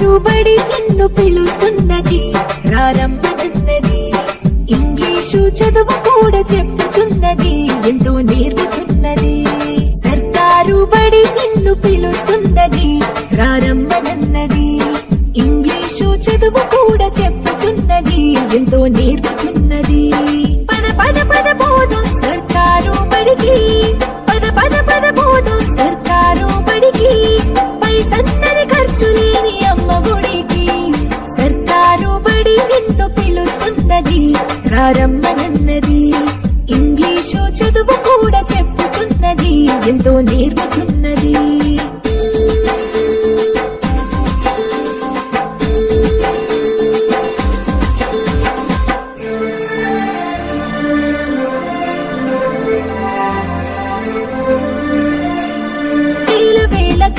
సర్కారు బడి నిన్ను పిలుస్తున్నది, రారమ్మనన్నది. ఇంగ్లీషు చదువు కూడా చెప్పుచున్నది, ఎంతో నేర్పుతున్నది. సర్కారు బడి నిన్ను పిలుస్తున్నది, రారమ్మనన్నది. ఇంగ్లీషు చదువు కూడా చెప్పుచున్నది, ఎంతో నేర్పుతున్నది. పద పద పద పోదాం సర్కారు బడికి, పద పద పద పోదాం సర్కారు బడికి. పైసన్నరి ఖర్చు లేని అమ్మ గుడికి. సర్కారు బడి నిన్ను పిలుస్తున్నది, రారమ్మనన్నది. ఇంగ్లీషు చదువు కూడా చెప్పుచున్నది, ఎంతో నేర్పుతున్నది.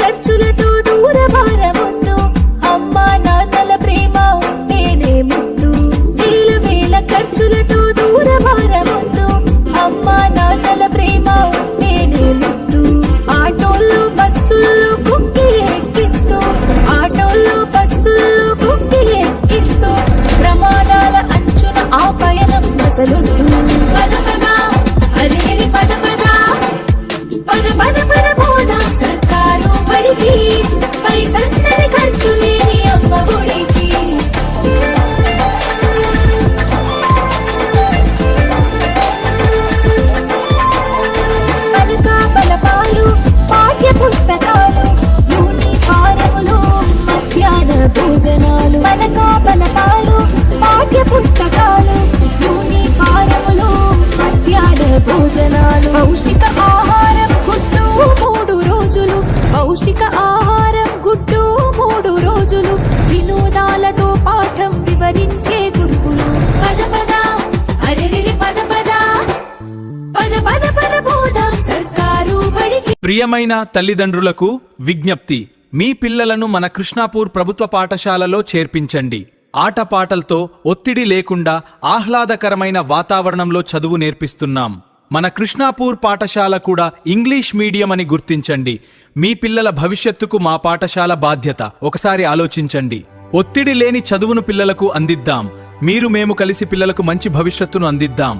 ఖర్చులతో దూరభారముద్దు, అమ్మా నాన్నల ప్రేమ ఉంటేనే ముద్దు. వేల వేల ఖర్చులతో దూరభారముద్దు, అమ్మా నాన్నల ప్రేమ ఉంటేనే ముద్దు. ఆటోల్లో బస్సుల్లో కుక్కి ఎక్కిస్తూ, ఆటోల్లో బస్సుల్లో కుక్కి ఎక్కిస్తూ, ప్రమాదాల అంచున ఆ పయనం అసలొద్దు. పద పద అరే పద పద పద పద పద పోదాం సర్కారు బడికి. పైసన్నరి ఖర్చు లేని అమ్మ గుడికి. పలకా బలపాలు, పాఠ్య పుస్తకాలు, యూనిఫారములు, మధ్యాహ్న భోజనాలు. పలకా బలపాలు, పాఠ్య పుస్తకాలు, యూనిఫారములు, మధ్యాహ్న భోజనాలు. పౌష్టిక ఆహారం గుడ్డు 3 రోజులు, పౌష్టిక ఆహారం గుడ్డు 3 రోజులు. వినోదాలతో పాఠం వివరించే గురువులు. పద పద అరే పద పద పద పద పద పోదాం సర్కారు బడికి. ప్రియమైన తల్లిదండ్రులకు విజ్ఞప్తి, మీ పిల్లలను మన కృష్ణాపూర్ ప్రభుత్వ పాఠశాలలో చేర్పించండి. ఆటపాటలతో ఒత్తిడి లేకుండా ఆహ్లాదకరమైన వాతావరణంలో చదువు నేర్పిస్తున్నాం. మన కృష్ణాపూర్ పాఠశాల కూడా ఇంగ్లీష్ మీడియం అని గుర్తించండి. మీ పిల్లల భవిష్యత్తుకు మా పాఠశాల బాధ్యత. ఒకసారి ఆలోచించండి. ఒత్తిడి లేని చదువును పిల్లలకు అందిద్దాం. మీరు మేము కలిసి పిల్లలకు మంచి భవిష్యత్తును అందిద్దాం.